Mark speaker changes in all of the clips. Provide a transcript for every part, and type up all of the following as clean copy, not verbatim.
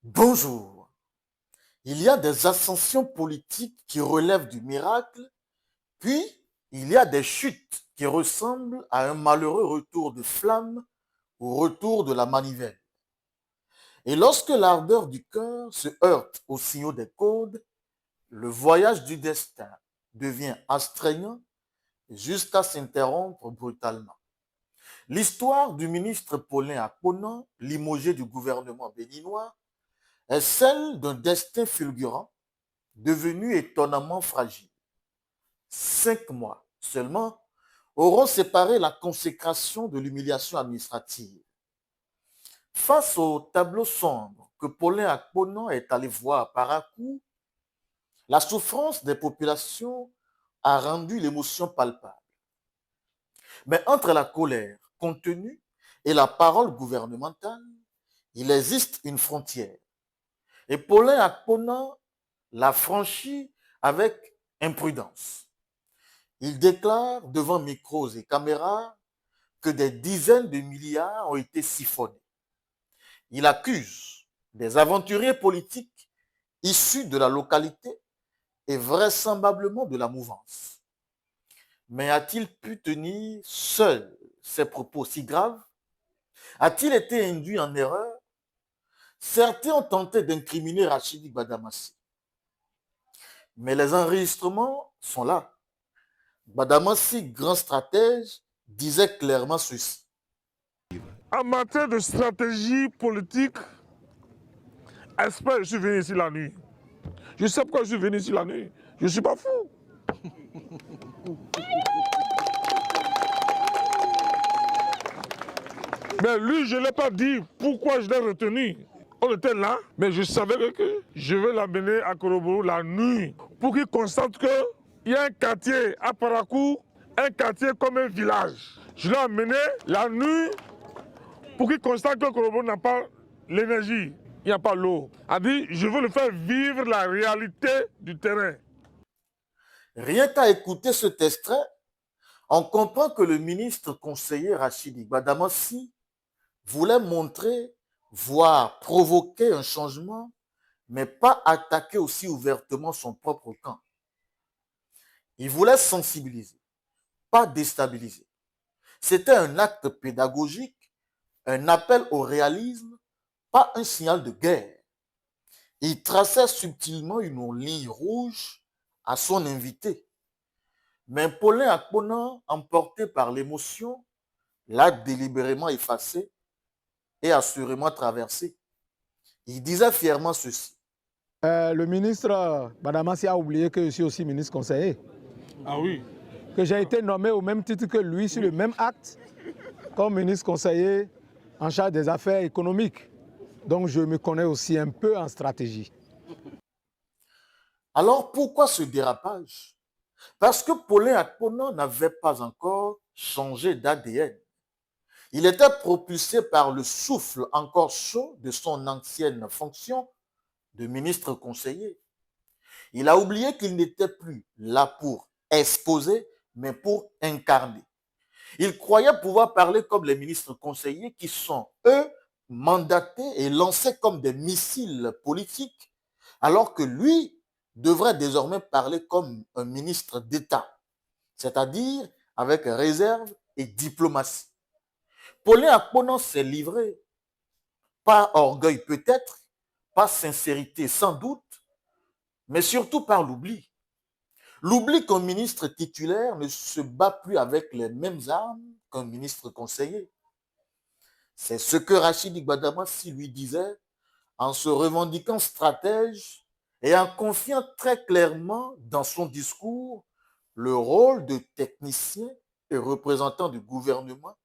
Speaker 1: Bonjour. Il y a des ascensions politiques qui relèvent du miracle, puis il y a des chutes qui ressemblent à un malheureux retour de flamme au retour de la manivelle. Et lorsque l'ardeur du cœur se heurte aux signaux des codes, le voyage du destin devient astreignant jusqu'à s'interrompre brutalement. L'histoire du ministre Paulin Akpona, limogé du gouvernement béninois, est celle d'un destin fulgurant devenu étonnamment fragile. 5 mois seulement auront séparé la consécration de l'humiliation administrative. Face au tableau sombre que Paulin Akpona est allé voir par un coup, la souffrance des populations a rendu l'émotion palpable. Mais entre la colère contenue et la parole gouvernementale, il existe une frontière. Et Paulin Akpona l'a franchie avec imprudence. Il déclare devant micros et caméras que des dizaines de milliards ont été siphonnés. Il accuse des aventuriers politiques issus de la localité et vraisemblablement de la mouvance. Mais a-t-il pu tenir seul ces propos si graves? A-t-il été induit en erreur? Certains ont tenté d'incriminer Rachidi Badamassi. Mais les enregistrements sont là. Badamassi, grand stratège, disait clairement ceci.
Speaker 2: En matière de stratégie politique, expert, je suis venu ici la nuit. Je sais pourquoi je suis venu ici la nuit. Je ne suis pas fou. Mais lui, je ne l'ai pas dit pourquoi je l'ai retenu. On était là, mais je savais que je vais l'amener à Koroboro la nuit pour qu'il constate qu'il y a un quartier à Parakou, un quartier comme un village. Je l'ai amené la nuit pour qu'il constate que Koroboro n'a pas l'énergie, il n'y a pas l'eau. A dit, je veux le faire vivre la réalité du terrain.
Speaker 1: Rien qu'à écouter cet extrait, on comprend que le ministre conseiller Rachidi Badamassi voulait montrer, voire provoquer un changement, mais pas attaquer aussi ouvertement son propre camp. Il voulait sensibiliser, pas déstabiliser. C'était un acte pédagogique, un appel au réalisme, pas un signal de guerre. Il traçait subtilement une ligne rouge à son invité. Mais Paulin Akpona, emporté par l'émotion, l'a délibérément effacé et assurément traversé. Il disait fièrement ceci.
Speaker 3: Le ministre Badamassi a oublié que je suis aussi ministre conseiller,
Speaker 2: Ah oui.
Speaker 3: que j'ai été nommé au même titre que lui sur le même acte comme ministre conseiller en charge des affaires économiques. Donc je me connais aussi un peu en stratégie.
Speaker 1: Alors pourquoi ce dérapage? Parce que Paulin Akpona n'avait pas encore changé d'ADN. Il était propulsé par le souffle encore chaud de son ancienne fonction de ministre conseiller. Il a oublié qu'il n'était plus là pour exposer, mais pour incarner. Il croyait pouvoir parler comme les ministres conseillers qui sont, eux, mandatés et lancés comme des missiles politiques, alors que lui devrait désormais parler comme un ministre d'État, c'est-à-dire avec réserve et diplomatie. Paulin Akpona s'est livré, par orgueil peut-être, par sincérité sans doute, mais surtout par l'oubli. L'oubli qu'un ministre titulaire ne se bat plus avec les mêmes armes qu'un ministre conseiller. C'est ce que Rachidi Badamassi lui disait en se revendiquant stratège et en confiant très clairement dans son discours le rôle de technicien et représentant du gouvernement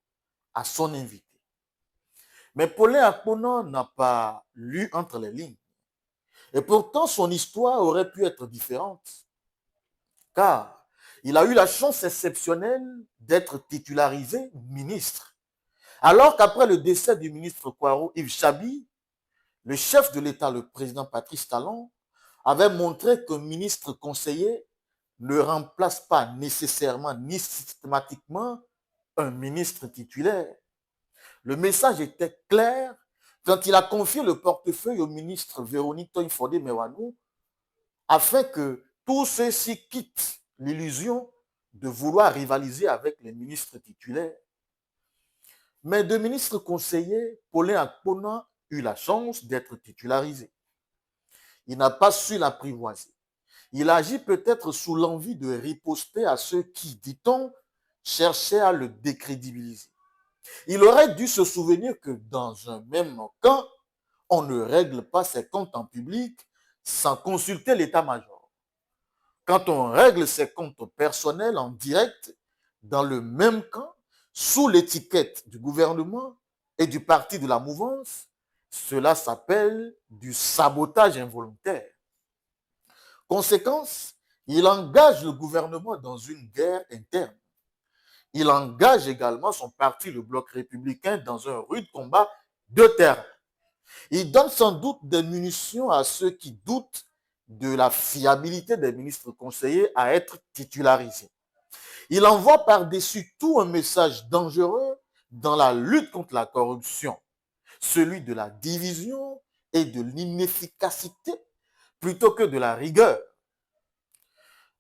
Speaker 1: à son invité. Mais Paulin Akpona n'a pas lu entre les lignes. Et pourtant, son histoire aurait pu être différente. Car il a eu la chance exceptionnelle d'être titularisé ministre. Alors qu'après le décès du ministre Kwaro Yves Chabi, le chef de l'État, le président Patrice Talon, avait montré qu'un ministre conseiller ne remplace pas nécessairement ni systématiquement un ministre titulaire. Le message était clair, quand il a confié le portefeuille au ministre Véronique Toye-Fodé Mewanou, afin que tous ceux-ci quittent l'illusion de vouloir rivaliser avec les ministres titulaires. Mais deux ministres conseillers, Paulin Akpona, eut la chance d'être titularisé. Il n'a pas su l'apprivoiser. Il agit peut-être sous l'envie de riposter à ceux qui, dit-on, cherchaient à le décrédibiliser. Il aurait dû se souvenir que dans un même camp, on ne règle pas ses comptes en public sans consulter l'état-major. Quand on règle ses comptes personnels en direct, dans le même camp, sous l'étiquette du gouvernement et du parti de la mouvance, cela s'appelle du sabotage involontaire. Conséquence, il engage le gouvernement dans une guerre interne. Il engage également son parti, le Bloc républicain, dans un rude combat de terrain. Il donne sans doute des munitions à ceux qui doutent de la fiabilité des ministres conseillers à être titularisés. Il envoie par-dessus tout un message dangereux dans la lutte contre la corruption, celui de la division et de l'inefficacité plutôt que de la rigueur.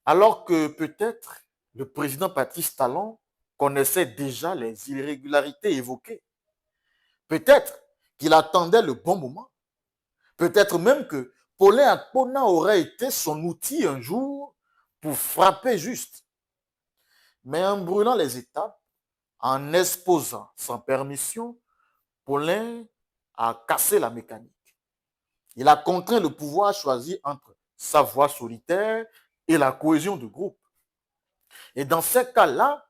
Speaker 1: Alors que peut-être le président Patrice Talon connaissait déjà les irrégularités évoquées. Peut-être qu'il attendait le bon moment. Peut-être même que Paulin Akpona aurait été son outil un jour pour frapper juste. Mais en brûlant les étapes, en exposant sans permission, Paulin a cassé la mécanique. Il a contraint le pouvoir à choisir entre sa voie solitaire et la cohésion de groupe. Et dans ces cas-là,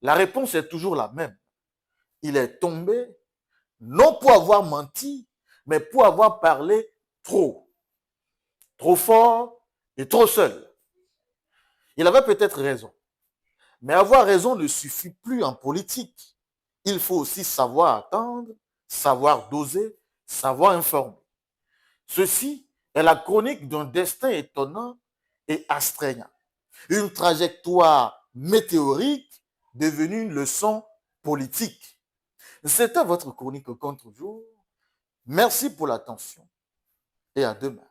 Speaker 1: la réponse est toujours la même. Il est tombé, non pour avoir menti, mais pour avoir parlé trop. Trop fort et trop seul. Il avait peut-être raison. Mais avoir raison ne suffit plus en politique. Il faut aussi savoir attendre, savoir doser, savoir informer. Ceci est la chronique d'un destin étonnant et astreignant. Une trajectoire météorique devenue une leçon politique. C'était votre chronique contre jour. Merci pour l'attention et à demain.